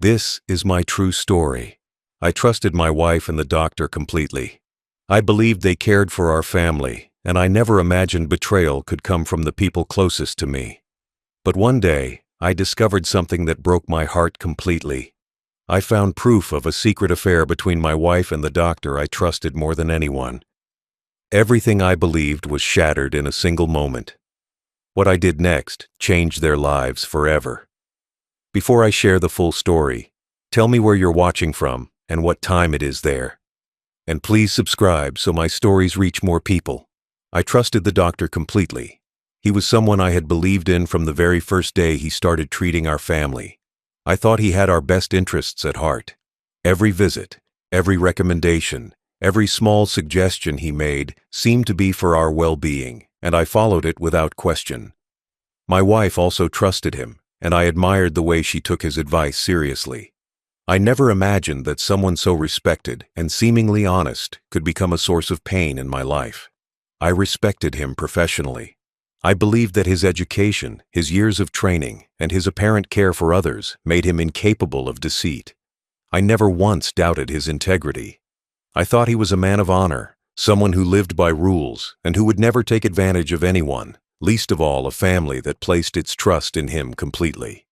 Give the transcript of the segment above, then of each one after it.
This is my true story. I trusted my wife and the doctor completely. I believed they cared for our family, and I never imagined betrayal could come from the people closest to me. But one day, I discovered something that broke my heart completely. I found proof of a secret affair between my wife and the doctor I trusted more than anyone. Everything I believed was shattered in a single moment. What I did next changed their lives forever. Before I share the full story, tell me where you're watching from and what time it is there. And please subscribe so my stories reach more people. I trusted the doctor completely. He was someone I had believed in from the very first day he started treating our family. I thought he had our best interests at heart. Every visit, every recommendation, every small suggestion he made seemed to be for our well-being, and I followed it without question. My wife also trusted him, and I admired the way she took his advice seriously. I never imagined that someone so respected and seemingly honest could become a source of pain in my life. I respected him professionally. I believed that his education, his years of training, and his apparent care for others made him incapable of deceit. I never once doubted his integrity. I thought he was a man of honor, someone who lived by rules and who would never take advantage of anyone, least of all a family that placed its trust in him completely.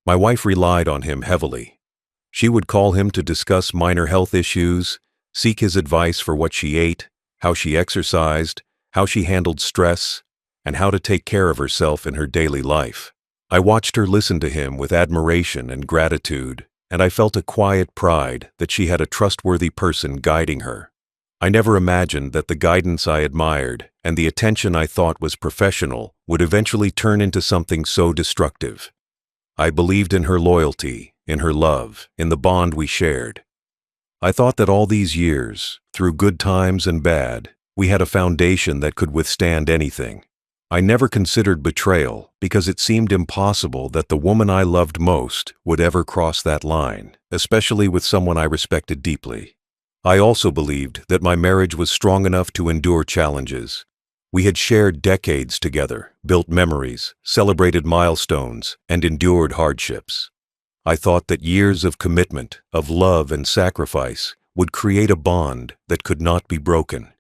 My wife relied on him heavily. She would call him to discuss minor health issues, seek his advice for what she ate, how she exercised, how she handled stress, and how to take care of herself in her daily life. I watched her listen to him with admiration and gratitude, and I felt a quiet pride that she had a trustworthy person guiding her. I never imagined that the guidance I admired and the attention I thought was professional would eventually turn into something so destructive. I believed in her loyalty, in her love, in the bond we shared. I thought that all these years, through good times and bad, we had a foundation that could withstand anything. I never considered betrayal because it seemed impossible that the woman I loved most would ever cross that line, especially with someone I respected deeply. I also believed that my marriage was strong enough to endure challenges. We had shared decades together, built memories, celebrated milestones, and endured hardships. I thought that years of commitment, of love and sacrifice would create a bond that could not be broken.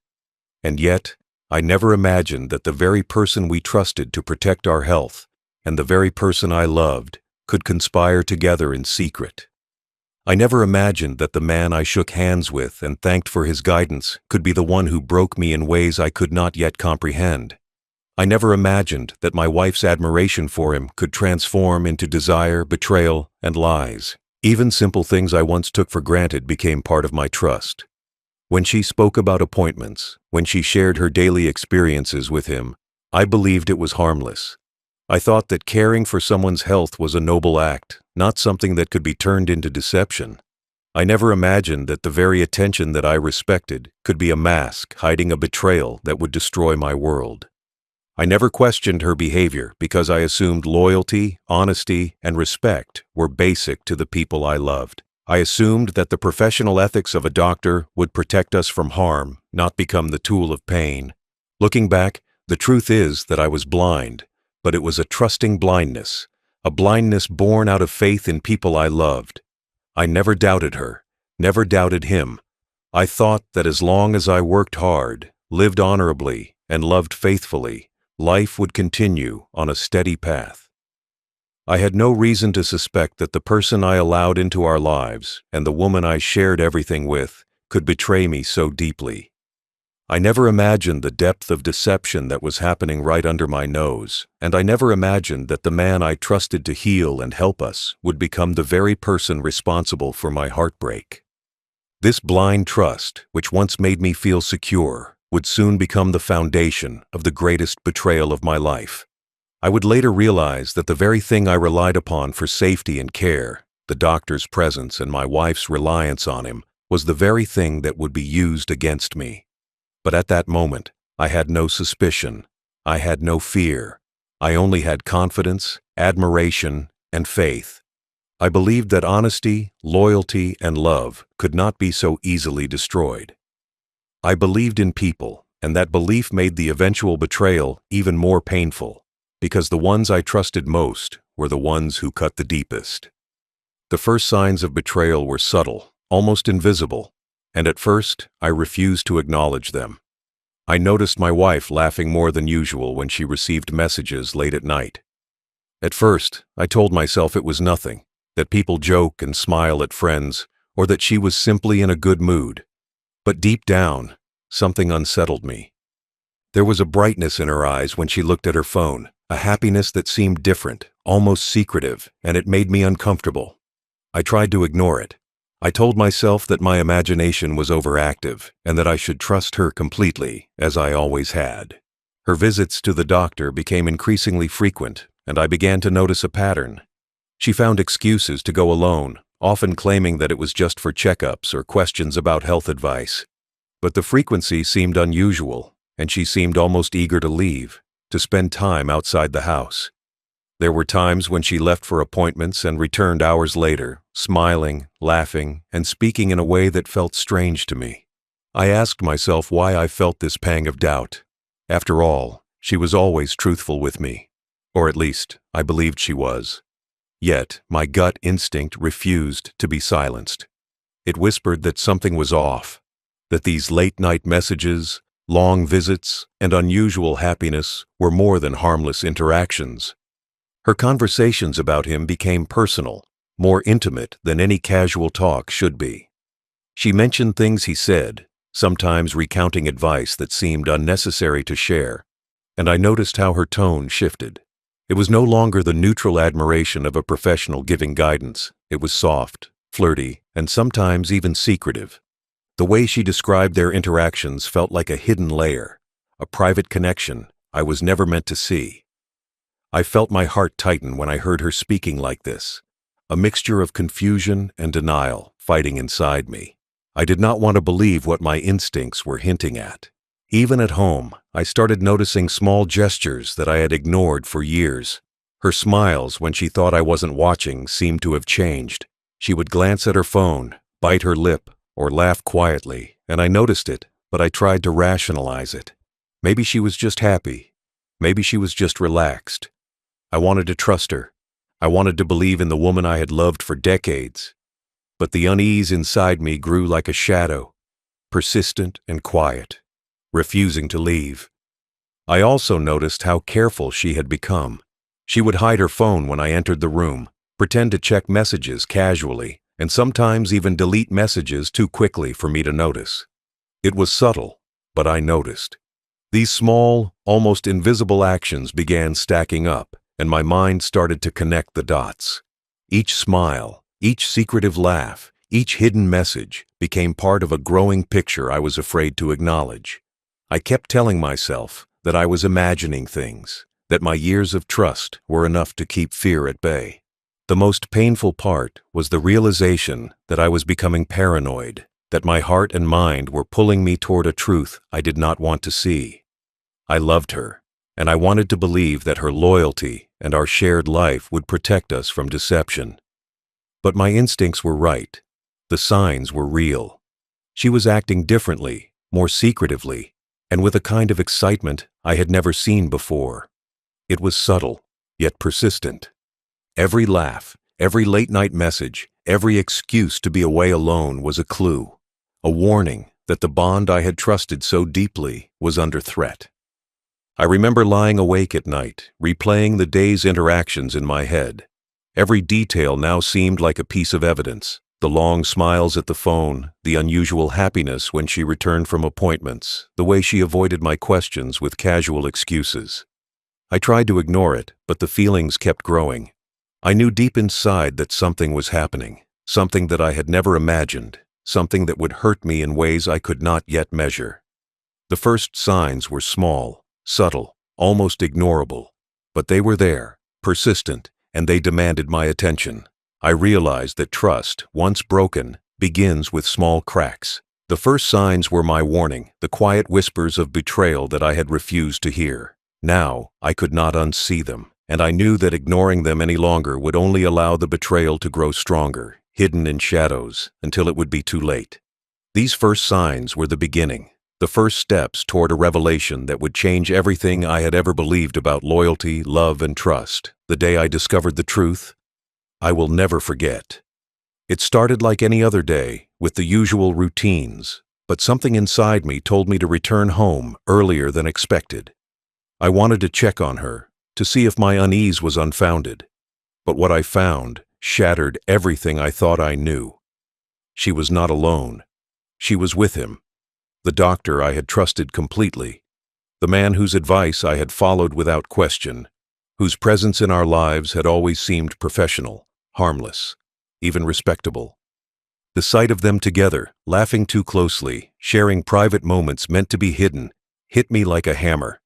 And yet, I never imagined that the very person we trusted to protect our health and the very person I loved could conspire together in secret. I never imagined that the man I shook hands with and thanked for his guidance could be the one who broke me in ways I could not yet comprehend. I never imagined that my wife's admiration for him could transform into desire, betrayal, and lies. Even simple things I once took for granted became part of my trust. When she spoke about appointments, when she shared her daily experiences with him, I believed it was harmless. I thought that caring for someone's health was a noble act, not something that could be turned into deception. I never imagined that the very attention that I respected could be a mask hiding a betrayal that would destroy my world. I never questioned her behavior because I assumed loyalty, honesty, and respect were basic to the people I loved. I assumed that the professional ethics of a doctor would protect us from harm, not become the tool of pain. Looking back, the truth is that I was blind, but it was a trusting blindness, a blindness born out of faith in people I loved. I never doubted her, never doubted him. I thought that as long as I worked hard, lived honorably, and loved faithfully, life would continue on a steady path. I had no reason to suspect that the person I allowed into our lives and the woman I shared everything with could betray me so deeply. I never imagined the depth of deception that was happening right under my nose, and I never imagined that the man I trusted to heal and help us would become the very person responsible for my heartbreak. This blind trust, which once made me feel secure, would soon become the foundation of the greatest betrayal of my life. I would later realize that the very thing I relied upon for safety and care, the doctor's presence and my wife's reliance on him, was the very thing that would be used against me. But at that moment, I had no suspicion. I had no fear. I only had confidence, admiration, and faith. I believed that honesty, loyalty, and love could not be so easily destroyed. I believed in people, and that belief made the eventual betrayal even more painful, because the ones I trusted most were the ones who cut the deepest. The first signs of betrayal were subtle, almost invisible, and at first I refused to acknowledge them. I noticed my wife laughing more than usual when she received messages late at night. At first, I told myself it was nothing, that people joke and smile at friends, or that she was simply in a good mood. But deep down, something unsettled me. There was a brightness in her eyes when she looked at her phone, a happiness that seemed different, almost secretive, and it made me uncomfortable. I tried to ignore it. I told myself that my imagination was overactive and that I should trust her completely, as I always had. Her visits to the doctor became increasingly frequent, and I began to notice a pattern. She found excuses to go alone, often claiming that it was just for checkups or questions about health advice. But the frequency seemed unusual, and she seemed almost eager to leave, to spend time outside the house. There were times when she left for appointments and returned hours later, smiling, laughing, and speaking in a way that felt strange to me. I asked myself why I felt this pang of doubt. After all, she was always truthful with me. Or at least, I believed she was. Yet, my gut instinct refused to be silenced. It whispered that something was off, that these late-night messages, long visits, and unusual happiness were more than harmless interactions. Her conversations about him became personal, more intimate than any casual talk should be. She mentioned things he said, sometimes recounting advice that seemed unnecessary to share, and I noticed how her tone shifted. It was no longer the neutral admiration of a professional giving guidance. It was soft, flirty, and sometimes even secretive. The way she described their interactions felt like a hidden layer, a private connection I was never meant to see. I felt my heart tighten when I heard her speaking like this, a mixture of confusion and denial fighting inside me. I did not want to believe what my instincts were hinting at. Even at home, I started noticing small gestures that I had ignored for years. Her smiles when she thought I wasn't watching seemed to have changed. She would glance at her phone, bite her lip, or laugh quietly, and I noticed it, but I tried to rationalize it. Maybe she was just happy. Maybe she was just relaxed. I wanted to trust her. I wanted to believe in the woman I had loved for decades. But the unease inside me grew like a shadow, persistent and quiet, refusing to leave. I also noticed how careful she had become. She would hide her phone when I entered the room, pretend to check messages casually, and sometimes even delete messages too quickly for me to notice. It was subtle, but I noticed. These small, almost invisible actions began stacking up, and my mind started to connect the dots. Each smile, each secretive laugh, each hidden message became part of a growing picture I was afraid to acknowledge. I kept telling myself that I was imagining things, that my years of trust were enough to keep fear at bay. The most painful part was the realization that I was becoming paranoid, that my heart and mind were pulling me toward a truth I did not want to see. I loved her, and I wanted to believe that her loyalty and our shared life would protect us from deception. But my instincts were right. The signs were real. She was acting differently, more secretively, and with a kind of excitement I had never seen before. It was subtle, yet persistent. Every laugh, every late-night message, every excuse to be away alone was a clue, a warning that the bond I had trusted so deeply was under threat. I remember lying awake at night, replaying the day's interactions in my head. Every detail now seemed like a piece of evidence. The long smiles at the phone, the unusual happiness when she returned from appointments, the way she avoided my questions with casual excuses. I tried to ignore it, but the feelings kept growing. I knew deep inside that something was happening, something that I had never imagined, something that would hurt me in ways I could not yet measure. The first signs were small, subtle, almost ignorable, but they were there, persistent, and they demanded my attention. I realized that trust, once broken, begins with small cracks. The first signs were my warning, the quiet whispers of betrayal that I had refused to hear. Now, I could not unsee them, and I knew that ignoring them any longer would only allow the betrayal to grow stronger, hidden in shadows, until it would be too late. These first signs were the beginning, the first steps toward a revelation that would change everything I had ever believed about loyalty, love, and trust. The day I discovered the truth, I will never forget. It started like any other day, with the usual routines, but something inside me told me to return home earlier than expected. I wanted to check on her, to see if my unease was unfounded. But what I found shattered everything I thought I knew. She was not alone. She was with him. The doctor I had trusted completely. The man whose advice I had followed without question, whose presence in our lives had always seemed professional, harmless, even respectable. The sight of them together, laughing too closely, sharing private moments meant to be hidden, hit me like a hammer.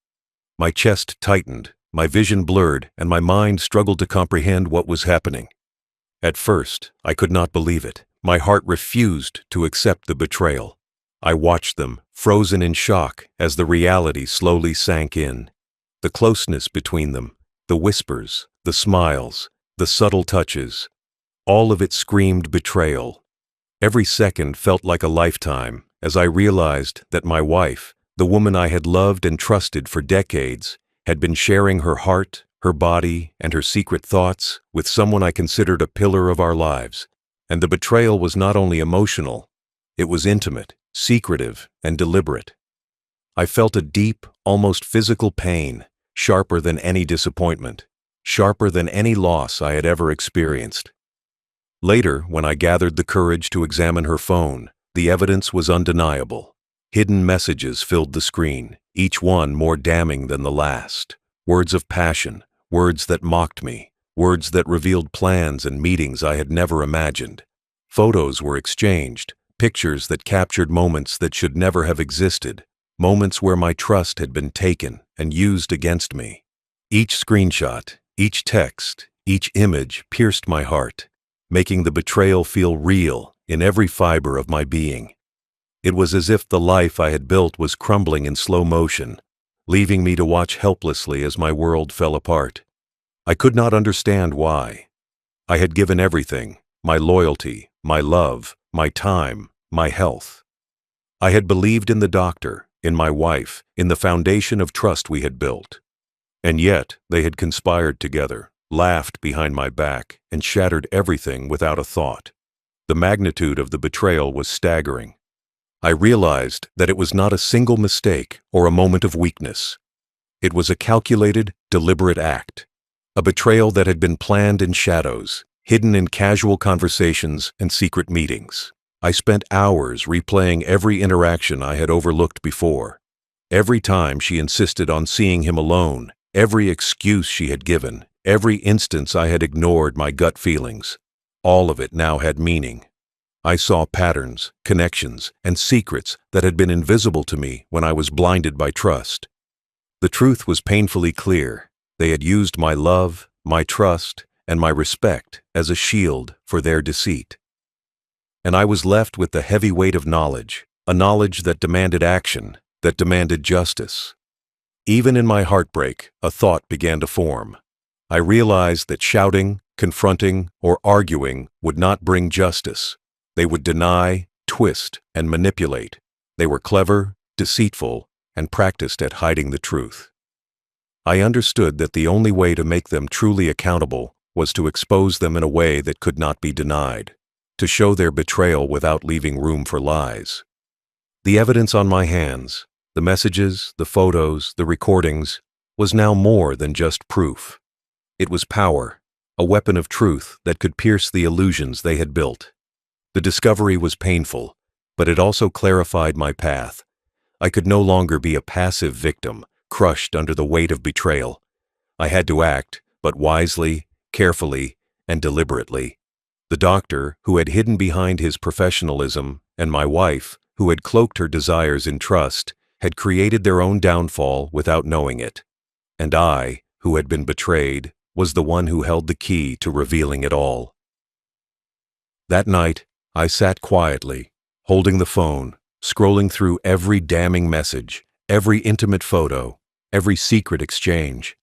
My chest tightened, my vision blurred, and my mind struggled to comprehend what was happening. At first, I could not believe it. My heart refused to accept the betrayal. I watched them, frozen in shock, as the reality slowly sank in. The closeness between them, the whispers, the smiles, the subtle touches, all of it screamed betrayal. Every second felt like a lifetime as I realized that my wife, the woman I had loved and trusted for decades, had been sharing her heart, her body, and her secret thoughts with someone I considered a pillar of our lives. And the betrayal was not only emotional, it was intimate, secretive, and deliberate. I felt a deep, almost physical pain, sharper than any disappointment, sharper than any loss I had ever experienced. Later, when I gathered the courage to examine her phone, the evidence was undeniable. Hidden messages filled the screen, each one more damning than the last. Words of passion, words that mocked me, words that revealed plans and meetings I had never imagined. Photos were exchanged, pictures that captured moments that should never have existed, moments where my trust had been taken and used against me. Each screenshot, each text, each image pierced my heart, making the betrayal feel real in every fiber of my being. It was as if the life I had built was crumbling in slow motion, leaving me to watch helplessly as my world fell apart. I could not understand why. I had given everything, my loyalty, my love, my time, my health. I had believed in the doctor, in my wife, in the foundation of trust we had built. And yet they had conspired together, laughed behind my back, and shattered everything without a thought. The magnitude of the betrayal was staggering. I realized that it was not a single mistake or a moment of weakness. It was a calculated, deliberate act. A betrayal that had been planned in shadows, hidden in casual conversations and secret meetings. I spent hours replaying every interaction I had overlooked before. Every time she insisted on seeing him alone, every excuse she had given, every instance I had ignored my gut feelings. All of it now had meaning. I saw patterns, connections, and secrets that had been invisible to me when I was blinded by trust. The truth was painfully clear. They had used my love, my trust, and my respect as a shield for their deceit. And I was left with the heavy weight of knowledge, a knowledge that demanded action, that demanded justice. Even in my heartbreak, a thought began to form. I realized that shouting, confronting, or arguing would not bring justice. They would deny, twist, and manipulate. They were clever, deceitful, and practiced at hiding the truth. I understood that the only way to make them truly accountable was to expose them in a way that could not be denied, to show their betrayal without leaving room for lies. The evidence on my hands, the messages, the photos, the recordings, was now more than just proof. It was power, a weapon of truth that could pierce the illusions they had built. The discovery was painful, but it also clarified my path. I could no longer be a passive victim, crushed under the weight of betrayal. I had to act, but wisely, carefully, and deliberately. The doctor, who had hidden behind his professionalism, and my wife, who had cloaked her desires in trust, had created their own downfall without knowing it. And I, who had been betrayed, was the one who held the key to revealing it all. That night, I sat quietly, holding the phone, scrolling through every damning message, every intimate photo, every secret exchange.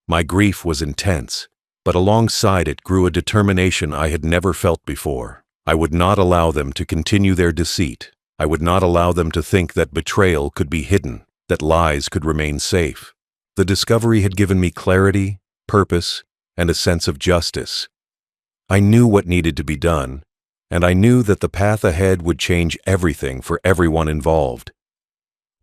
My grief was intense, but alongside it grew a determination I had never felt before. I would not allow them to continue their deceit. I would not allow them to think that betrayal could be hidden, that lies could remain safe. The discovery had given me clarity, purpose, and a sense of justice. I knew what needed to be done, and I knew that the path ahead would change everything for everyone involved.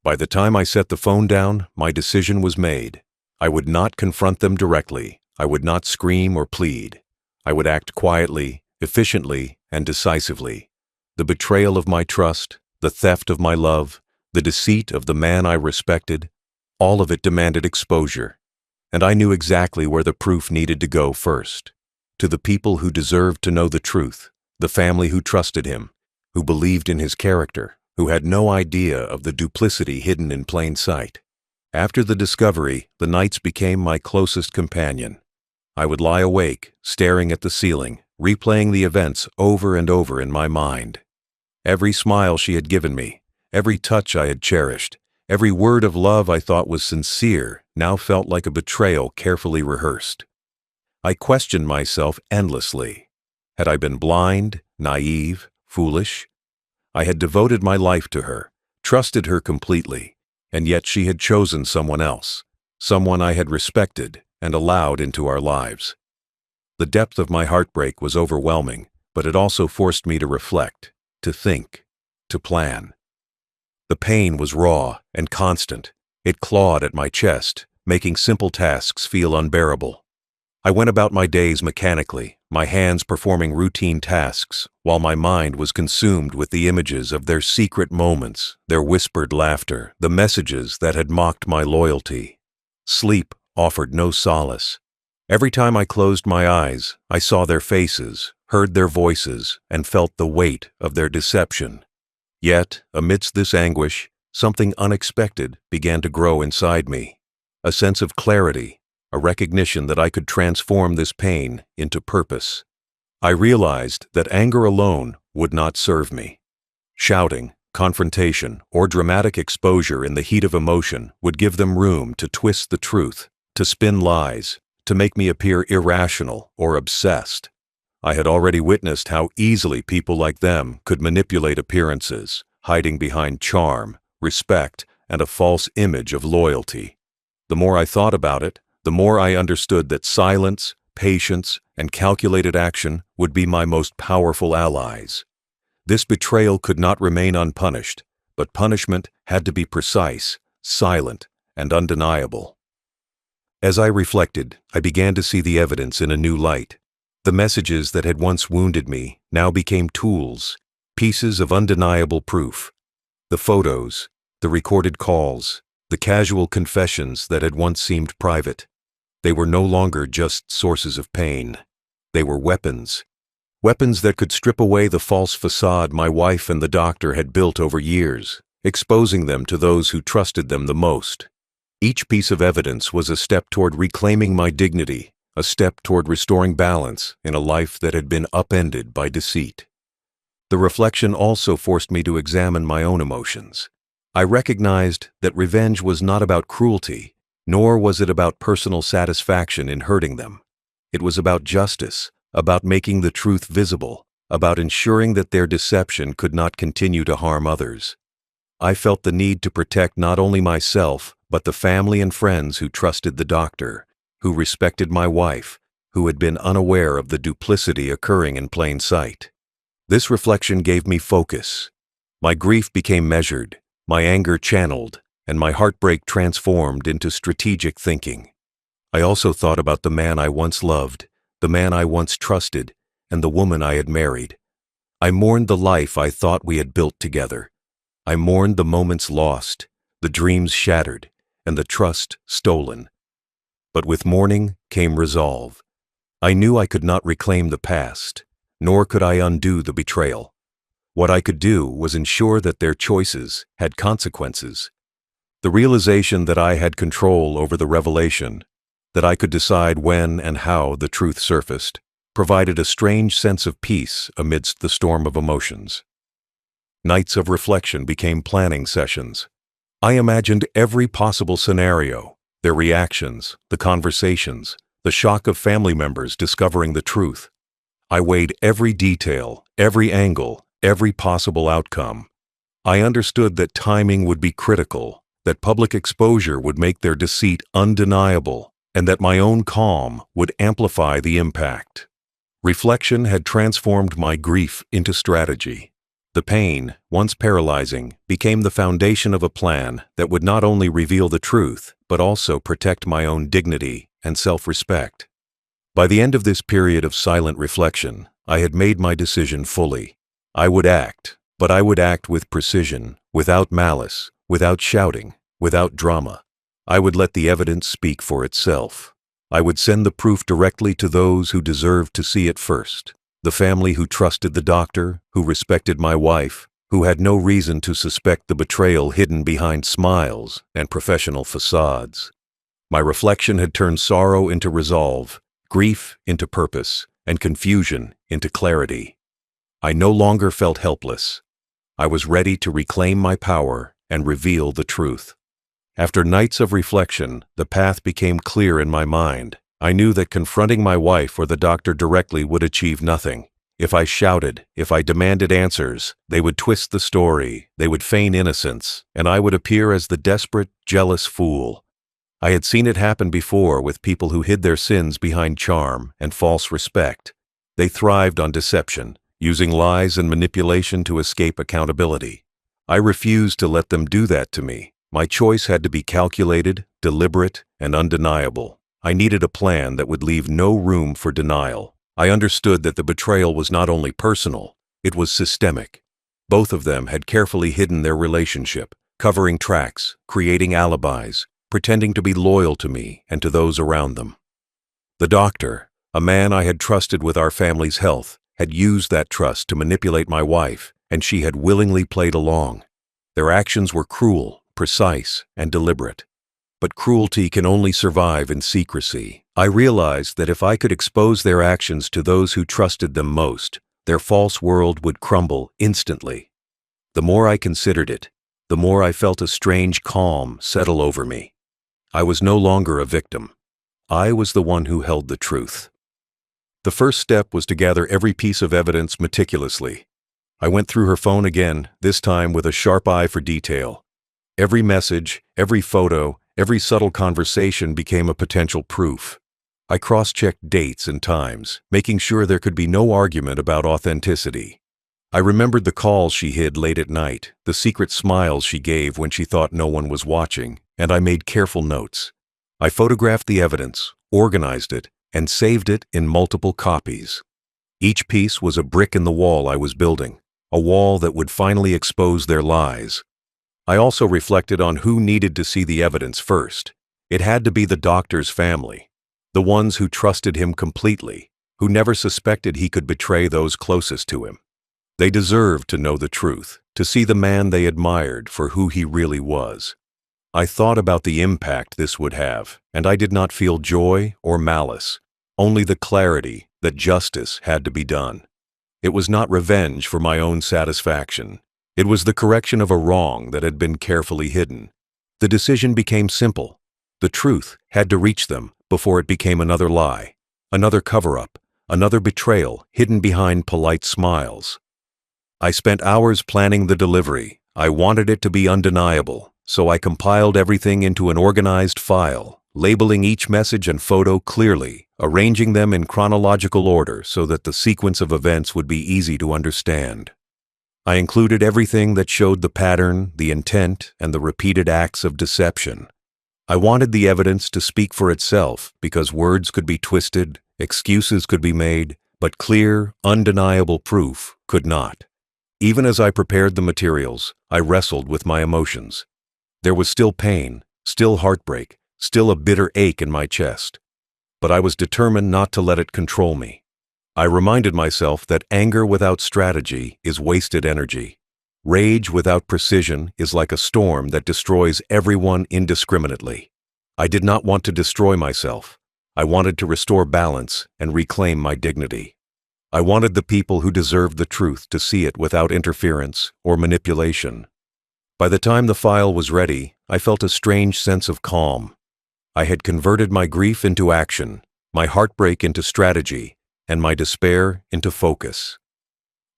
By the time I set the phone down, my decision was made. I would not confront them directly. I would not scream or plead. I would act quietly, efficiently, and decisively. The betrayal of my trust, the theft of my love, the deceit of the man I respected, all of it demanded exposure. And I knew exactly where the proof needed to go first. To the people who deserved to know the truth, the family who trusted him, who believed in his character, who had no idea of the duplicity hidden in plain sight. After the discovery, the nights became my closest companion. I would lie awake, staring at the ceiling, replaying the events over and over in my mind. Every smile she had given me, every touch I had cherished, every word of love I thought was sincere, now felt like a betrayal carefully rehearsed. I questioned myself endlessly. Had I been blind, naive, foolish? I had devoted my life to her, trusted her completely, and yet she had chosen someone else, someone I had respected and allowed into our lives. The depth of my heartbreak was overwhelming, but it also forced me to reflect, to think, to plan. The pain was raw and constant. It clawed at my chest, making simple tasks feel unbearable. I went about my days mechanically, my hands performing routine tasks, while my mind was consumed with the images of their secret moments, their whispered laughter, the messages that had mocked my loyalty. Sleep offered no solace. Every time I closed my eyes, I saw their faces, heard their voices, and felt the weight of their deception. Yet, amidst this anguish, something unexpected began to grow inside me. A sense of clarity, a recognition that I could transform this pain into purpose. I realized that anger alone would not serve me. Shouting, confrontation, or dramatic exposure in the heat of emotion would give them room to twist the truth, to spin lies, to make me appear irrational or obsessed. I had already witnessed how easily people like them could manipulate appearances, hiding behind charm, respect, and a false image of loyalty. The more I thought about it, the more I understood that silence, patience, and calculated action would be my most powerful allies. This betrayal could not remain unpunished, but punishment had to be precise, silent, and undeniable. As I reflected, I began to see the evidence in a new light. The messages that had once wounded me now became tools, pieces of undeniable proof. The photos, the recorded calls, the casual confessions that had once seemed private. They were no longer just sources of pain. They were weapons. Weapons that could strip away the false facade my wife and the doctor had built over years, exposing them to those who trusted them the most. Each piece of evidence was a step toward reclaiming my dignity, a step toward restoring balance in a life that had been upended by deceit. The reflection also forced me to examine my own emotions. I recognized that revenge was not about cruelty, nor was it about personal satisfaction in hurting them. It was about justice, about making the truth visible, about ensuring that their deception could not continue to harm others. I felt the need to protect not only myself, but the family and friends who trusted the doctor, who respected my wife, who had been unaware of the duplicity occurring in plain sight. This reflection gave me focus. My grief became measured, my anger channeled, and my heartbreak transformed into strategic thinking. I also thought about the man I once loved, the man I once trusted, and the woman I had married. I mourned the life I thought we had built together. I mourned the moments lost, the dreams shattered, and the trust stolen. But with mourning came resolve. I knew I could not reclaim the past, nor could I undo the betrayal. What I could do was ensure that their choices had consequences. The realization that I had control over the revelation, that I could decide when and how the truth surfaced, provided a strange sense of peace amidst the storm of emotions. Nights of reflection became planning sessions. I imagined every possible scenario, their reactions, the conversations, the shock of family members discovering the truth. I weighed every detail, every angle, every possible outcome. I understood that timing would be critical, that public exposure would make their deceit undeniable, and that my own calm would amplify the impact. Reflection had transformed my grief into strategy. The pain, once paralyzing, became the foundation of a plan that would not only reveal the truth, but also protect my own dignity and self-respect. By the end of this period of silent reflection, I had made my decision fully. I would act, but I would act with precision, without malice, without shouting, without drama. I would let the evidence speak for itself. I would send the proof directly to those who deserved to see it first. The family who trusted the doctor, who respected my wife, who had no reason to suspect the betrayal hidden behind smiles and professional facades. My reflection had turned sorrow into resolve, grief into purpose, and confusion into clarity. I no longer felt helpless. I was ready to reclaim my power and reveal the truth. After nights of reflection, the path became clear in my mind. I knew that confronting my wife or the doctor directly would achieve nothing. If I shouted, if I demanded answers, they would twist the story, they would feign innocence, and I would appear as the desperate, jealous fool. I had seen it happen before with people who hid their sins behind charm and false respect. They thrived on deception, using lies and manipulation to escape accountability. I refused to let them do that to me. My choice had to be calculated, deliberate, and undeniable. I needed a plan that would leave no room for denial. I understood that the betrayal was not only personal, it was systemic. Both of them had carefully hidden their relationship, covering tracks, creating alibis, pretending to be loyal to me and to those around them. The doctor, a man I had trusted with our family's health, had used that trust to manipulate my wife, and she had willingly played along. Their actions were cruel, precise, and deliberate. But cruelty can only survive in secrecy. I realized that if I could expose their actions to those who trusted them most, their false world would crumble instantly. The more I considered it, the more I felt a strange calm settle over me. I was no longer a victim. I was the one who held the truth. The first step was to gather every piece of evidence meticulously. I went through her phone again, this time with a sharp eye for detail. Every message, every photo, every subtle conversation became a potential proof. I cross-checked dates and times, making sure there could be no argument about authenticity. I remembered the calls she hid late at night, the secret smiles she gave when she thought no one was watching, and I made careful notes. I photographed the evidence, organized it, and saved it in multiple copies. Each piece was a brick in the wall I was building, a wall that would finally expose their lies. I also reflected on who needed to see the evidence first. It had to be the doctor's family, the ones who trusted him completely, who never suspected he could betray those closest to him. They deserved to know the truth, to see the man they admired for who he really was. I thought about the impact this would have, and I did not feel joy or malice, only the clarity that justice had to be done. It was not revenge for my own satisfaction. It was the correction of a wrong that had been carefully hidden. The decision became simple. The truth had to reach them before it became another lie, another cover-up, another betrayal hidden behind polite smiles. I spent hours planning the delivery. I wanted it to be undeniable, so I compiled everything into an organized file, labeling each message and photo clearly, arranging them in chronological order so that the sequence of events would be easy to understand. I included everything that showed the pattern, the intent, and the repeated acts of deception. I wanted the evidence to speak for itself because words could be twisted, excuses could be made, but clear, undeniable proof could not. Even as I prepared the materials, I wrestled with my emotions. There was still pain, still heartbreak, still a bitter ache in my chest. But I was determined not to let it control me. I reminded myself that anger without strategy is wasted energy. Rage without precision is like a storm that destroys everyone indiscriminately. I did not want to destroy myself. I wanted to restore balance and reclaim my dignity. I wanted the people who deserved the truth to see it without interference or manipulation. By the time the file was ready, I felt a strange sense of calm. I had converted my grief into action, my heartbreak into strategy, and my despair into focus.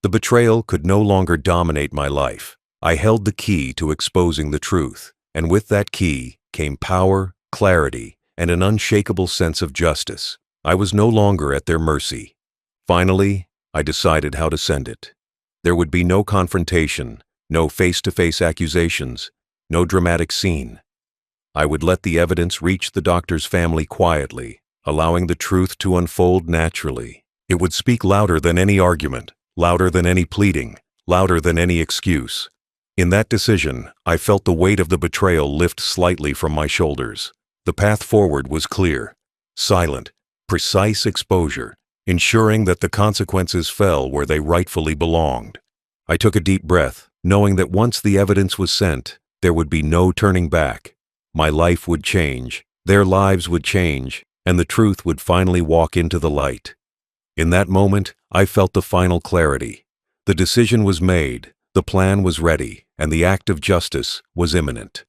The betrayal could no longer dominate my life. I held the key to exposing the truth, and with that key came power, clarity, and an unshakable sense of justice. I was no longer at their mercy. Finally, I decided how to send it. There would be no confrontation, no face-to-face accusations, no dramatic scene. I would let the evidence reach the doctor's family quietly, allowing the truth to unfold naturally. It would speak louder than any argument, louder than any pleading, louder than any excuse. In that decision, I felt the weight of the betrayal lift slightly from my shoulders. The path forward was clear, silent, precise exposure, ensuring that the consequences fell where they rightfully belonged. I took a deep breath, knowing that once the evidence was sent, there would be no turning back. My life would change, their lives would change, and the truth would finally walk into the light. In that moment, I felt the final clarity. The decision was made, the plan was ready, and the act of justice was imminent.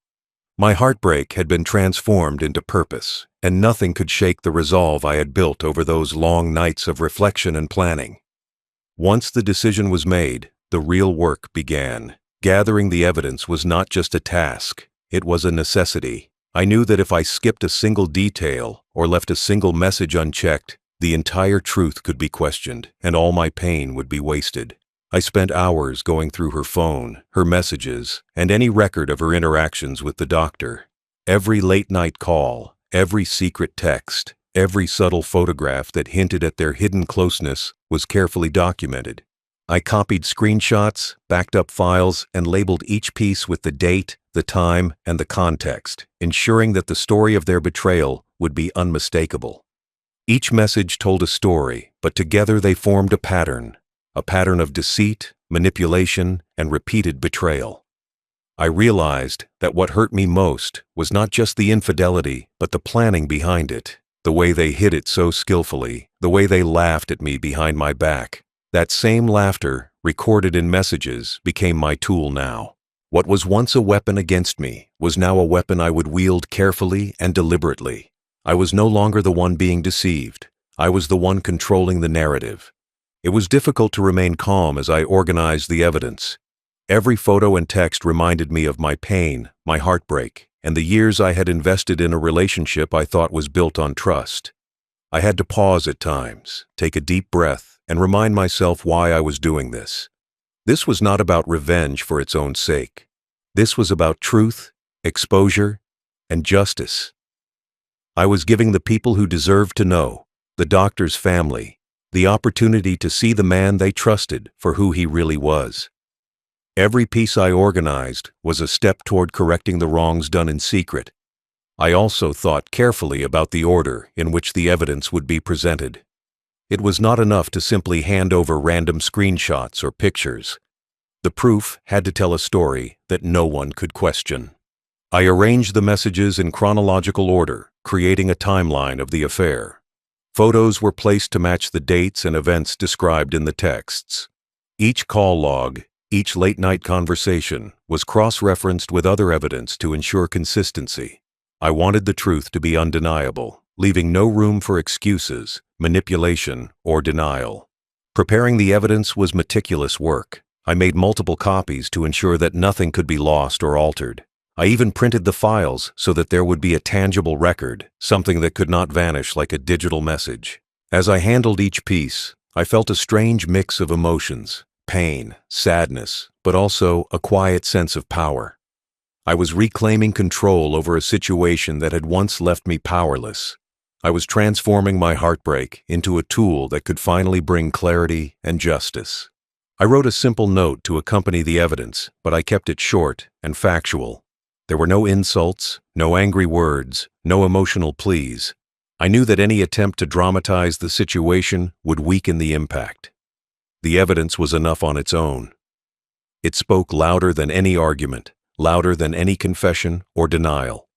My heartbreak had been transformed into purpose, and nothing could shake the resolve I had built over those long nights of reflection and planning. Once the decision was made, the real work began. Gathering the evidence was not just a task, it was a necessity. I knew that if I skipped a single detail or left a single message unchecked, the entire truth could be questioned, and all my pain would be wasted. I spent hours going through her phone, her messages, and any record of her interactions with the doctor. Every late-night call, every secret text, every subtle photograph that hinted at their hidden closeness was carefully documented. I copied screenshots, backed up files, and labeled each piece with the date, the time, and the context, ensuring that the story of their betrayal would be unmistakable. Each message told a story, but together they formed a pattern of deceit, manipulation, and repeated betrayal. I realized that what hurt me most was not just the infidelity, but the planning behind it, the way they hid it so skillfully, the way they laughed at me behind my back. That same laughter, recorded in messages, became my tool now. What was once a weapon against me was now a weapon I would wield carefully and deliberately. I was no longer the one being deceived. I was the one controlling the narrative. It was difficult to remain calm as I organized the evidence. Every photo and text reminded me of my pain, my heartbreak, and the years I had invested in a relationship I thought was built on trust. I had to pause at times, take a deep breath, and remind myself why I was doing this. This was not about revenge for its own sake. This was about truth, exposure, and justice. I was giving the people who deserved to know, the doctor's family, the opportunity to see the man they trusted for who he really was. Every piece I organized was a step toward correcting the wrongs done in secret. I also thought carefully about the order in which the evidence would be presented. It was not enough to simply hand over random screenshots or pictures. The proof had to tell a story that no one could question. I arranged the messages in chronological order, creating a timeline of the affair. Photos were placed to match the dates and events described in the texts. Each call log, each late-night conversation, was cross-referenced with other evidence to ensure consistency. I wanted the truth to be undeniable, leaving no room for excuses, manipulation, or denial. Preparing the evidence was meticulous work. I made multiple copies to ensure that nothing could be lost or altered. I even printed the files so that there would be a tangible record, something that could not vanish like a digital message. As I handled each piece, I felt a strange mix of emotions, pain, sadness, but also a quiet sense of power. I was reclaiming control over a situation that had once left me powerless. I was transforming my heartbreak into a tool that could finally bring clarity and justice. I wrote a simple note to accompany the evidence, but I kept it short and factual. There were no insults, no angry words, no emotional pleas. I knew that any attempt to dramatize the situation would weaken the impact. The evidence was enough on its own. It spoke louder than any argument, louder than any confession or denial.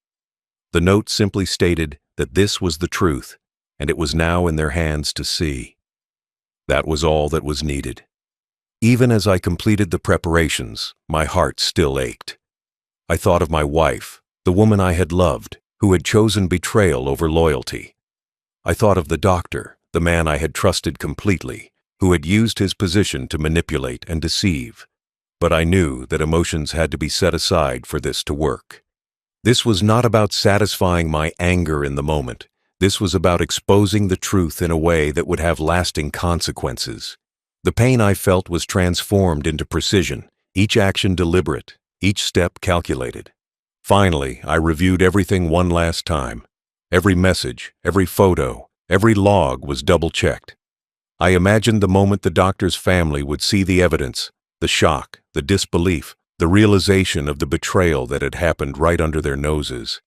The note simply stated that this was the truth, and it was now in their hands to see. That was all that was needed. Even as I completed the preparations, my heart still ached. I thought of my wife, the woman I had loved, who had chosen betrayal over loyalty. I thought of the doctor, the man I had trusted completely, who had used his position to manipulate and deceive. But I knew that emotions had to be set aside for this to work. This was not about satisfying my anger in the moment. This was about exposing the truth in a way that would have lasting consequences. The pain I felt was transformed into precision, each action deliberate, each step calculated. Finally, I reviewed everything one last time. Every message, every photo, every log was double-checked. I imagined the moment the doctor's family would see the evidence, the shock, the disbelief, the realization of the betrayal that had happened right under their noses.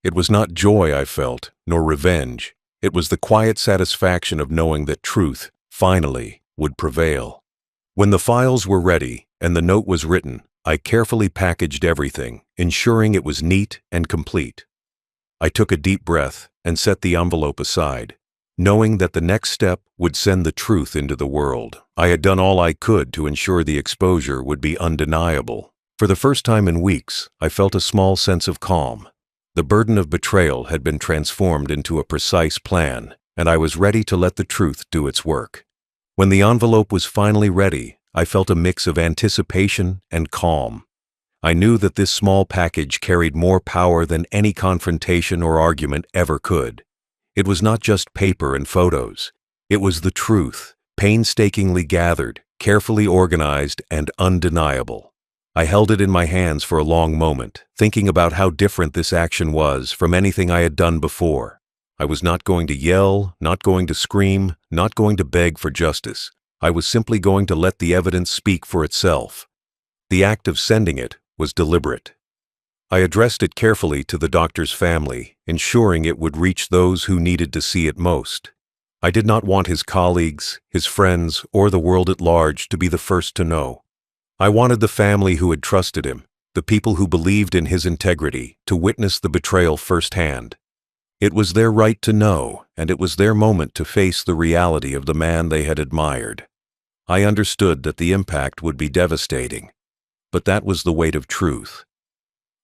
It was not joy I felt, nor revenge. It was the quiet satisfaction of knowing that truth, finally, would prevail. When the files were ready and the note was written, I carefully packaged everything, ensuring it was neat and complete. I took a deep breath and set the envelope aside, knowing that the next step would send the truth into the world. I had done all I could to ensure the exposure would be undeniable. For the first time in weeks, I felt a small sense of calm. The burden of betrayal had been transformed into a precise plan, and I was ready to let the truth do its work. When the envelope was finally ready, I felt a mix of anticipation and calm. I knew that this small package carried more power than any confrontation or argument ever could. It was not just paper and photos. It was the truth, painstakingly gathered, carefully organized, and undeniable. I held it in my hands for a long moment, thinking about how different this action was from anything I had done before. I was not going to yell, not going to scream, not going to beg for justice. I was simply going to let the evidence speak for itself. The act of sending it was deliberate. I addressed it carefully to the doctor's family, ensuring it would reach those who needed to see it most. I did not want his colleagues, his friends, or the world at large to be the first to know. I wanted the family who had trusted him, the people who believed in his integrity, to witness the betrayal firsthand. It was their right to know, and it was their moment to face the reality of the man they had admired. I understood that the impact would be devastating, but that was the weight of truth.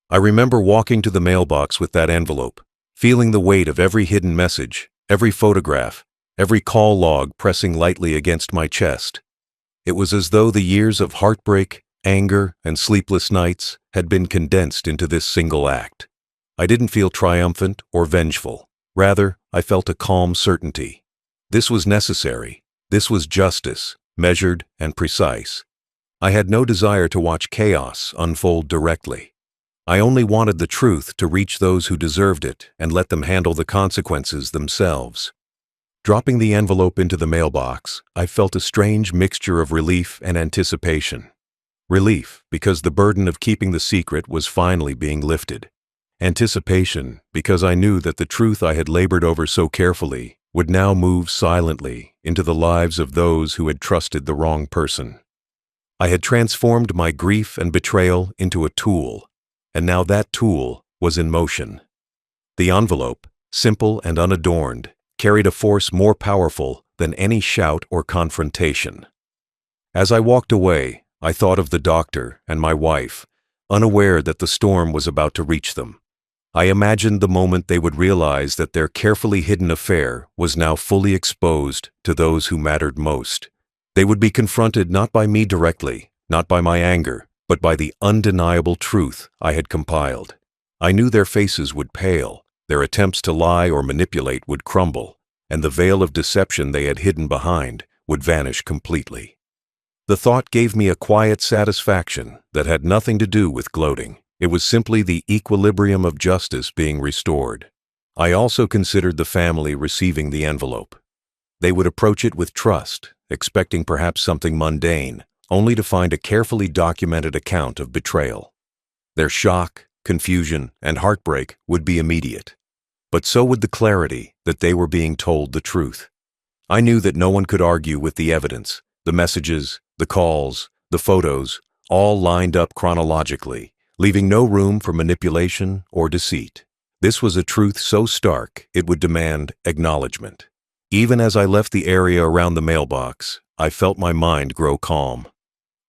I remember walking to the mailbox with that envelope, feeling the weight of every hidden message, every photograph, every call log pressing lightly against my chest. It was as though the years of heartbreak, anger, and sleepless nights had been condensed into this single act. I didn't feel triumphant or vengeful. Rather, I felt a calm certainty. This was necessary. This was justice, measured and precise. I had no desire to watch chaos unfold directly. I only wanted the truth to reach those who deserved it and let them handle the consequences themselves. Dropping the envelope into the mailbox, I felt a strange mixture of relief and anticipation. Relief, because the burden of keeping the secret was finally being lifted. Anticipation, because I knew that the truth I had labored over so carefully would now move silently into the lives of those who had trusted the wrong person. I had transformed my grief and betrayal into a tool, and now that tool was in motion. The envelope, simple and unadorned, carried a force more powerful than any shout or confrontation. As I walked away, I thought of the doctor and my wife, unaware that the storm was about to reach them. I imagined the moment they would realize that their carefully hidden affair was now fully exposed to those who mattered most. They would be confronted not by me directly, not by my anger, but by the undeniable truth I had compiled. I knew their faces would pale, their attempts to lie or manipulate would crumble, and the veil of deception they had hidden behind would vanish completely. The thought gave me a quiet satisfaction that had nothing to do with gloating. It was simply the equilibrium of justice being restored. I also considered the family receiving the envelope. They would approach it with trust, expecting perhaps something mundane, only to find a carefully documented account of betrayal. Their shock, confusion, and heartbreak would be immediate. But so would the clarity that they were being told the truth. I knew that no one could argue with the evidence, the messages, the calls, the photos, all lined up chronologically, leaving no room for manipulation or deceit. This was a truth so stark it would demand acknowledgement. Even as I left the area around the mailbox, I felt my mind grow calm.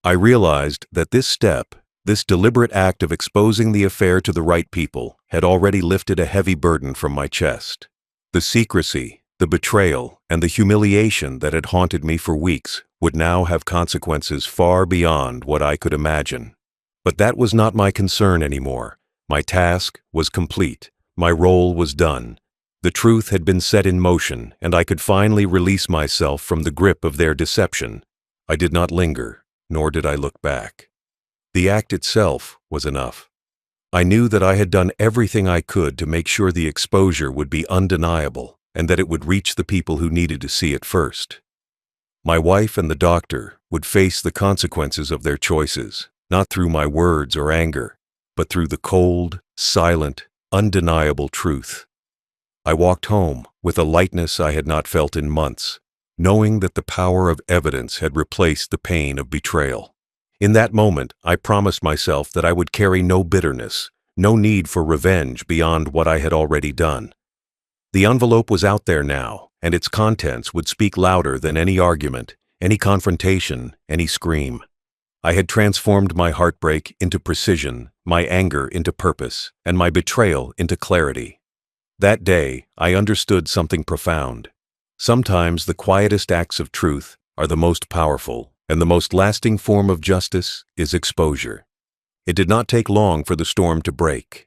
I realized that this step, this deliberate act of exposing the affair to the right people, had already lifted a heavy burden from my chest. The secrecy, the betrayal, and the humiliation that had haunted me for weeks would now have consequences far beyond what I could imagine. But that was not my concern anymore. My task was complete. My role was done. The truth had been set in motion, and I could finally release myself from the grip of their deception. I did not linger, nor did I look back. The act itself was enough. I knew that I had done everything I could to make sure the exposure would be undeniable and that it would reach the people who needed to see it first. My wife and the doctor would face the consequences of their choices, not through my words or anger, but through the cold, silent, undeniable truth. I walked home with a lightness I had not felt in months, knowing that the power of evidence had replaced the pain of betrayal. In that moment, I promised myself that I would carry no bitterness, no need for revenge beyond what I had already done. The envelope was out there now, and its contents would speak louder than any argument, any confrontation, any scream. I had transformed my heartbreak into precision, my anger into purpose, and my betrayal into clarity. That day, I understood something profound. Sometimes the quietest acts of truth are the most powerful, and the most lasting form of justice is exposure. It did not take long for the storm to break.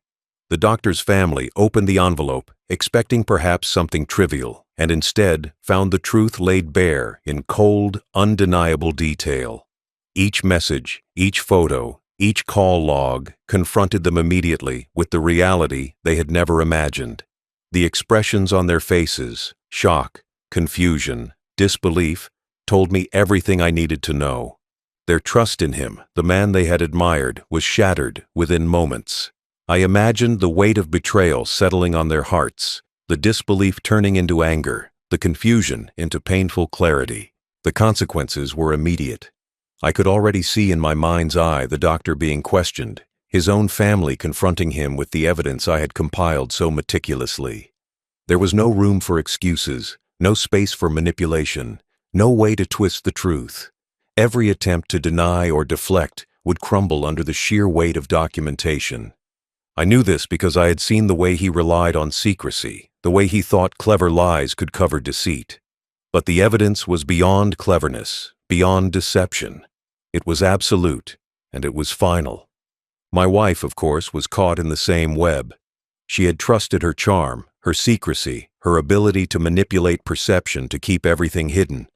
The doctor's family opened the envelope, expecting perhaps something trivial, and instead found the truth laid bare in cold, undeniable detail. Each message, each photo, each call log confronted them immediately with the reality they had never imagined. The expressions on their faces, shock, confusion, disbelief, told me everything I needed to know. Their trust in him, the man they had admired, was shattered within moments. I imagined the weight of betrayal settling on their hearts, the disbelief turning into anger, the confusion into painful clarity. The consequences were immediate. I could already see in my mind's eye the doctor being questioned, his own family confronting him with the evidence I had compiled so meticulously. There was no room for excuses, no space for manipulation, no way to twist the truth. Every attempt to deny or deflect would crumble under the sheer weight of documentation. I knew this because I had seen the way he relied on secrecy, the way he thought clever lies could cover deceit. But the evidence was beyond cleverness, beyond deception. It was absolute, and it was final. My wife, of course, was caught in the same web. She had trusted her charm, her secrecy, her ability to manipulate perception to keep everything hidden.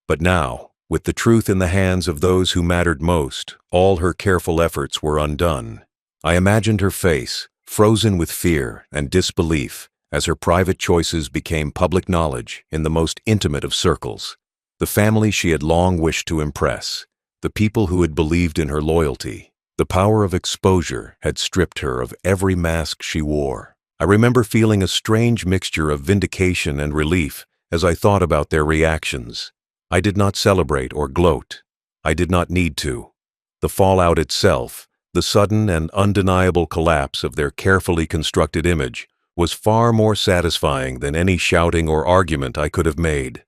But now, with the truth in the hands of those who mattered most, all her careful efforts were undone. I imagined her face, frozen with fear and disbelief, as her private choices became public knowledge in the most intimate of circles. The family she had long wished to impress, the people who had believed in her loyalty. The power of exposure had stripped her of every mask she wore. I remember feeling a strange mixture of vindication and relief as I thought about their reactions. I did not celebrate or gloat. I did not need to. The fallout itself, the sudden and undeniable collapse of their carefully constructed image, was far more satisfying than any shouting or argument I could have made.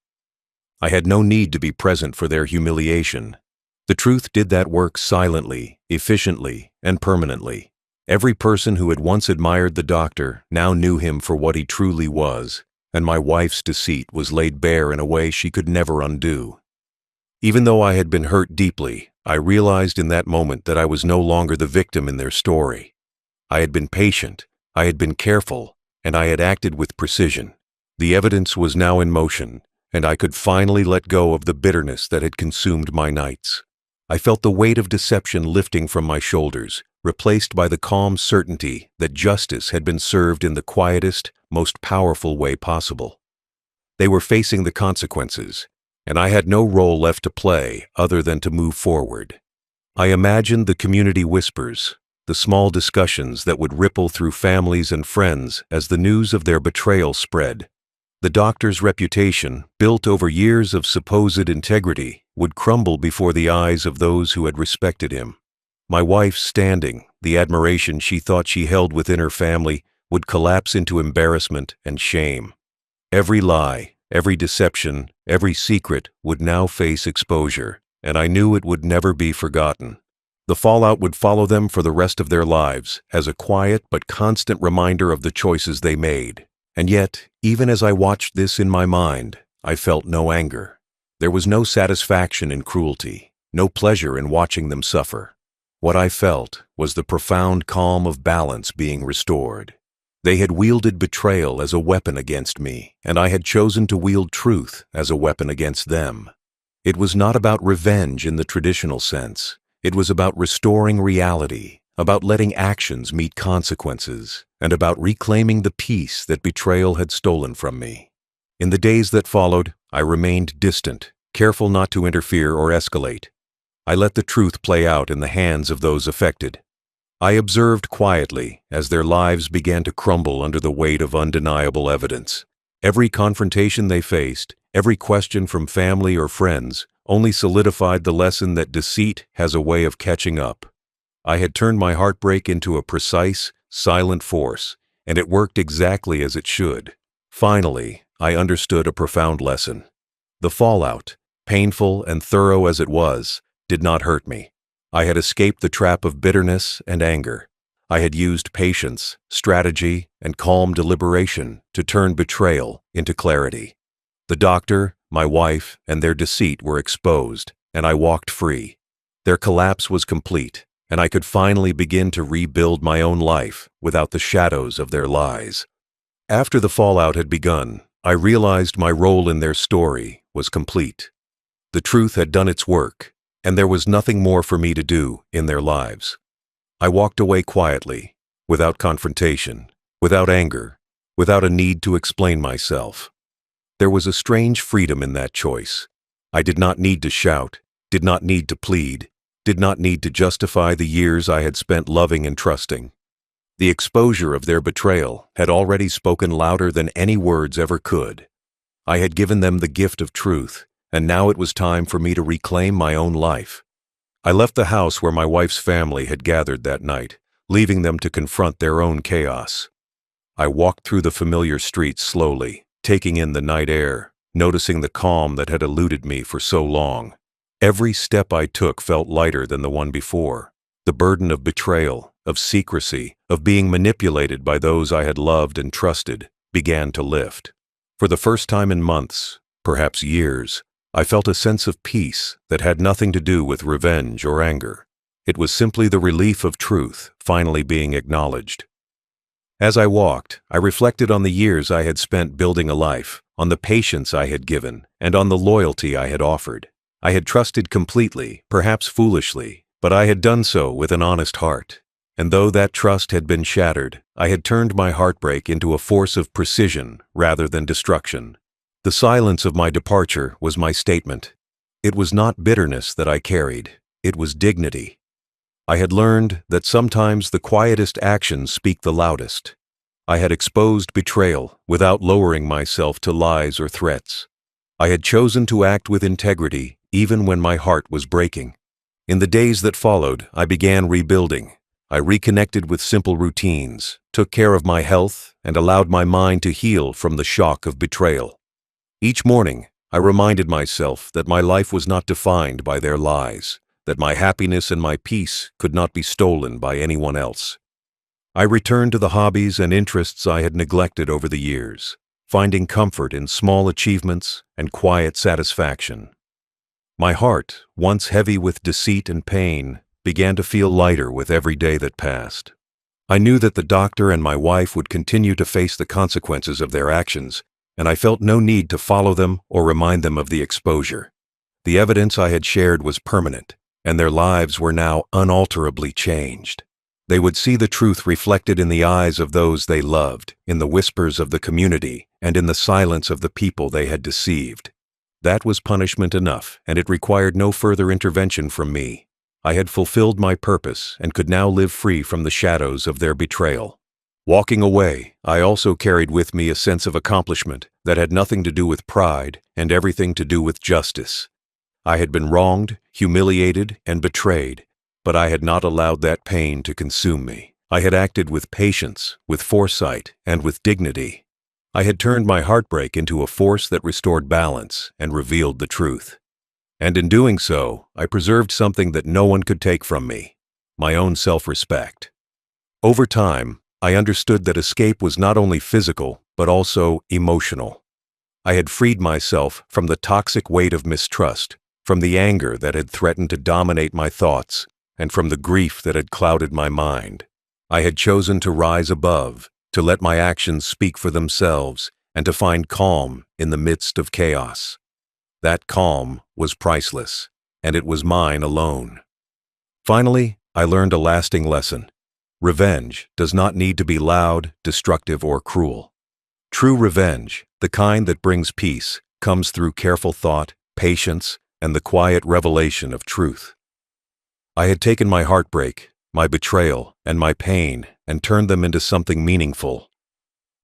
I had no need to be present for their humiliation. The truth did that work silently, efficiently, and permanently. Every person who had once admired the doctor now knew him for what he truly was, and my wife's deceit was laid bare in a way she could never undo. Even though I had been hurt deeply, I realized in that moment that I was no longer the victim in their story. I had been patient, I had been careful, and I had acted with precision. The evidence was now in motion, and I could finally let go of the bitterness that had consumed my nights. I felt the weight of deception lifting from my shoulders, replaced by the calm certainty that justice had been served in the quietest, most powerful way possible. They were facing the consequences, and I had no role left to play other than to move forward. I imagined the community whispers, the small discussions that would ripple through families and friends as the news of their betrayal spread. The doctor's reputation, built over years of supposed integrity, would crumble before the eyes of those who had respected him. My wife's standing, the admiration she thought she held within her family, would collapse into embarrassment and shame. Every lie, every deception, every secret would now face exposure, and I knew it would never be forgotten. The fallout would follow them for the rest of their lives as a quiet but constant reminder of the choices they made. And yet, even as I watched this in my mind, I felt no anger. There was no satisfaction in cruelty, no pleasure in watching them suffer. What I felt was the profound calm of balance being restored. They had wielded betrayal as a weapon against me, and I had chosen to wield truth as a weapon against them. It was not about revenge in the traditional sense. It was about restoring reality, about letting actions meet consequences, and about reclaiming the peace that betrayal had stolen from me. In the days that followed, I remained distant, careful not to interfere or escalate. I let the truth play out in the hands of those affected. I observed quietly as their lives began to crumble under the weight of undeniable evidence. Every confrontation they faced, every question from family or friends, only solidified the lesson that deceit has a way of catching up. I had turned my heartbreak into a precise, silent force, and it worked exactly as it should. Finally, I understood a profound lesson. The fallout, painful and thorough as it was, did not hurt me. I had escaped the trap of bitterness and anger. I had used patience, strategy, and calm deliberation to turn betrayal into clarity. The doctor, my wife, and their deceit were exposed, and I walked free. Their collapse was complete, and I could finally begin to rebuild my own life without the shadows of their lies. After the fallout had begun, I realized my role in their story was complete. The truth had done its work, and there was nothing more for me to do in their lives. I walked away quietly, without confrontation, without anger, without a need to explain myself. There was a strange freedom in that choice. I did not need to shout, did not need to plead, did not need to justify the years I had spent loving and trusting. The exposure of their betrayal had already spoken louder than any words ever could. I had given them the gift of truth, and now it was time for me to reclaim my own life. I left the house where my wife's family had gathered that night, leaving them to confront their own chaos. I walked through the familiar streets slowly, taking in the night air, noticing the calm that had eluded me for so long. Every step I took felt lighter than the one before. The burden of betrayal, of secrecy, of being manipulated by those I had loved and trusted, began to lift. For the first time in months, perhaps years, I felt a sense of peace that had nothing to do with revenge or anger. It was simply the relief of truth finally being acknowledged. As I walked, I reflected on the years I had spent building a life, on the patience I had given, and on the loyalty I had offered. I had trusted completely, perhaps foolishly, but I had done so with an honest heart. And though that trust had been shattered, I had turned my heartbreak into a force of precision rather than destruction. The silence of my departure was my statement. It was not bitterness that I carried, it was dignity. I had learned that sometimes the quietest actions speak the loudest. I had exposed betrayal without lowering myself to lies or threats. I had chosen to act with integrity even when my heart was breaking. In the days that followed, I began rebuilding. I reconnected with simple routines, took care of my health, and allowed my mind to heal from the shock of betrayal. Each morning, I reminded myself that my life was not defined by their lies, that my happiness and my peace could not be stolen by anyone else. I returned to the hobbies and interests I had neglected over the years, finding comfort in small achievements and quiet satisfaction. My heart, once heavy with deceit and pain, began to feel lighter with every day that passed. I knew that the doctor and my wife would continue to face the consequences of their actions, and I felt no need to follow them or remind them of the exposure. The evidence I had shared was permanent, and their lives were now unalterably changed. They would see the truth reflected in the eyes of those they loved, in the whispers of the community, and in the silence of the people they had deceived. That was punishment enough, and it required no further intervention from me. I had fulfilled my purpose and could now live free from the shadows of their betrayal. Walking away, I also carried with me a sense of accomplishment that had nothing to do with pride and everything to do with justice. I had been wronged, humiliated, and betrayed, but I had not allowed that pain to consume me. I had acted with patience, with foresight, and with dignity. I had turned my heartbreak into a force that restored balance and revealed the truth. And in doing so, I preserved something that no one could take from me: my own self-respect. Over time, I understood that escape was not only physical, but also emotional. I had freed myself from the toxic weight of mistrust, from the anger that had threatened to dominate my thoughts, and from the grief that had clouded my mind. I had chosen to rise above, to let my actions speak for themselves, and to find calm in the midst of chaos. That calm was priceless, and it was mine alone. Finally, I learned a lasting lesson. Revenge does not need to be loud, destructive, or cruel. True revenge, the kind that brings peace, comes through careful thought, patience, and the quiet revelation of truth. I had taken my heartbreak, my betrayal, and my pain and turned them into something meaningful.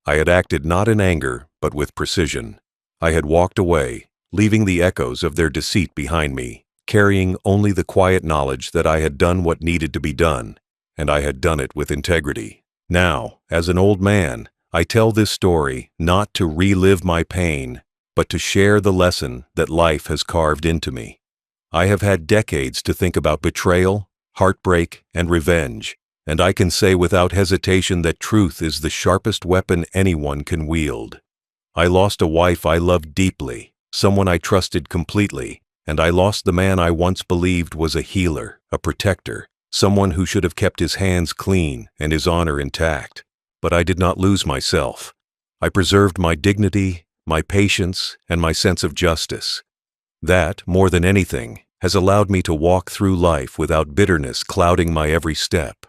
I had acted not in anger, but with precision. I had walked away, leaving the echoes of their deceit behind me, carrying only the quiet knowledge that I had done what needed to be done, and I had done it with integrity. Now, as an old man, I tell this story not to relive my pain, but to share the lesson that life has carved into me. I have had decades to think about betrayal, heartbreak, and revenge, and I can say without hesitation that truth is the sharpest weapon anyone can wield. I lost a wife I loved deeply, someone I trusted completely, and I lost the man I once believed was a healer, a protector, someone who should have kept his hands clean and his honor intact. But I did not lose myself. I preserved my dignity, my patience, and my sense of justice. That, more than anything, has allowed me to walk through life without bitterness clouding my every step.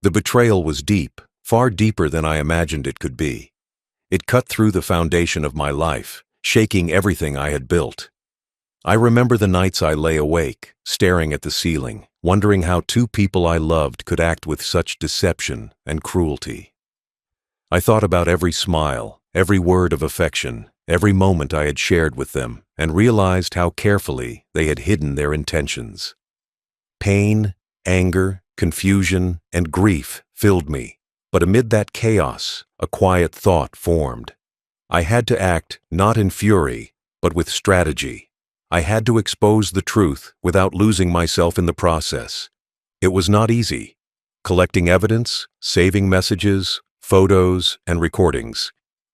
The betrayal was deep, far deeper than I imagined it could be. It cut through the foundation of my life, shaking everything I had built. I remember the nights I lay awake, staring at the ceiling, wondering how two people I loved could act with such deception and cruelty. I thought about every smile, every word of affection, every moment I had shared with them, and realized how carefully they had hidden their intentions. Pain, anger, confusion, and grief filled me, but amid that chaos, a quiet thought formed. I had to act not in fury, but with strategy. I had to expose the truth without losing myself in the process. It was not easy. Collecting evidence, saving messages, photos, and recordings.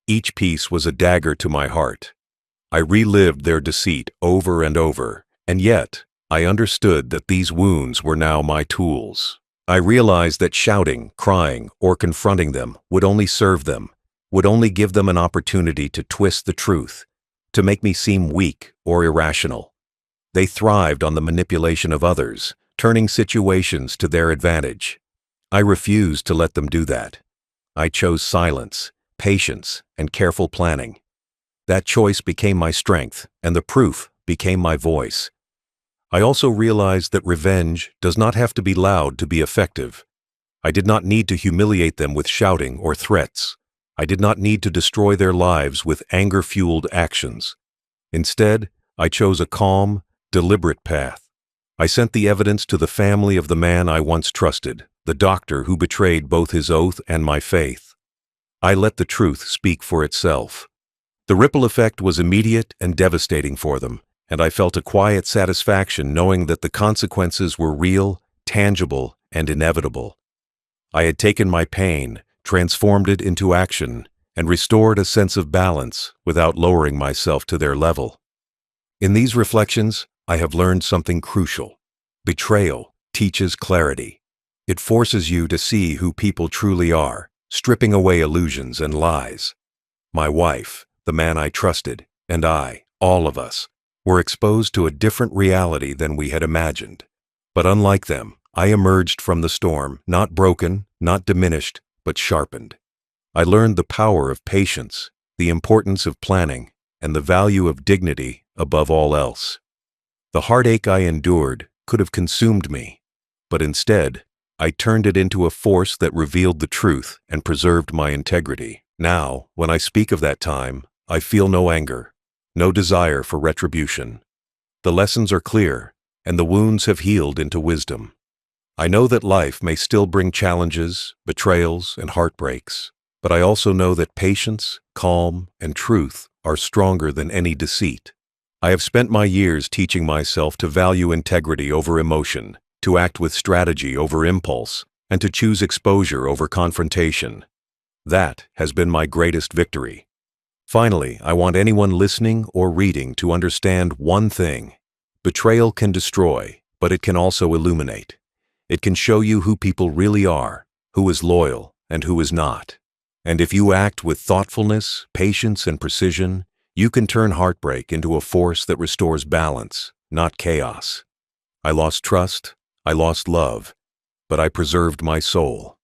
Each piece was a dagger to my heart. I relived their deceit over and over, and yet I understood that these wounds were now my tools. I realized that shouting, crying, or confronting them would only serve them, would only give them an opportunity to twist the truth, to make me seem weak or irrational. They thrived on the manipulation of others, turning situations to their advantage. I refused to let them do that. I chose silence, patience, and careful planning. That choice became my strength, and the proof became my voice. I also realized that revenge does not have to be loud to be effective. I did not need to humiliate them with shouting or threats. I did not need to destroy their lives with anger-fueled actions. Instead, I chose a calm, deliberate path. I sent the evidence to the family of the man I once trusted, the doctor who betrayed both his oath and my faith. I let the truth speak for itself. The ripple effect was immediate and devastating for them, and I felt a quiet satisfaction knowing that the consequences were real, tangible, and inevitable. I had taken my pain, transformed it into action, and restored a sense of balance without lowering myself to their level. In these reflections, I have learned something crucial. Betrayal teaches clarity. It forces you to see who people truly are, stripping away illusions and lies. My wife, the man I trusted, and I, all of us, were exposed to a different reality than we had imagined. But unlike them, I emerged from the storm, not broken, not diminished, but sharpened. I learned the power of patience, the importance of planning, and the value of dignity above all else. The heartache I endured could have consumed me, but instead, I turned it into a force that revealed the truth and preserved my integrity. Now, when I speak of that time, I feel no anger, no desire for retribution. The lessons are clear, and the wounds have healed into wisdom. I know that life may still bring challenges, betrayals, and heartbreaks, but I also know that patience, calm, and truth are stronger than any deceit. I have spent my years teaching myself to value integrity over emotion, to act with strategy over impulse, and to choose exposure over confrontation. That has been my greatest victory. Finally, I want anyone listening or reading to understand one thing. Betrayal can destroy, but it can also illuminate. It can show you who people really are, who is loyal, and who is not. And if you act with thoughtfulness, patience, and precision, you can turn heartbreak into a force that restores balance, not chaos. I lost trust, I lost love, but I preserved my soul.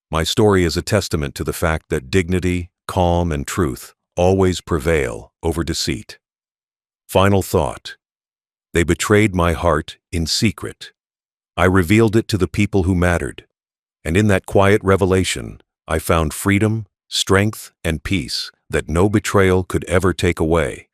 My story is a testament to the fact that dignity, calm, and truth always prevail over deceit. Final thought. They betrayed my heart in secret. I revealed it to the people who mattered, and in that quiet revelation, I found freedom, strength, and peace that no betrayal could ever take away.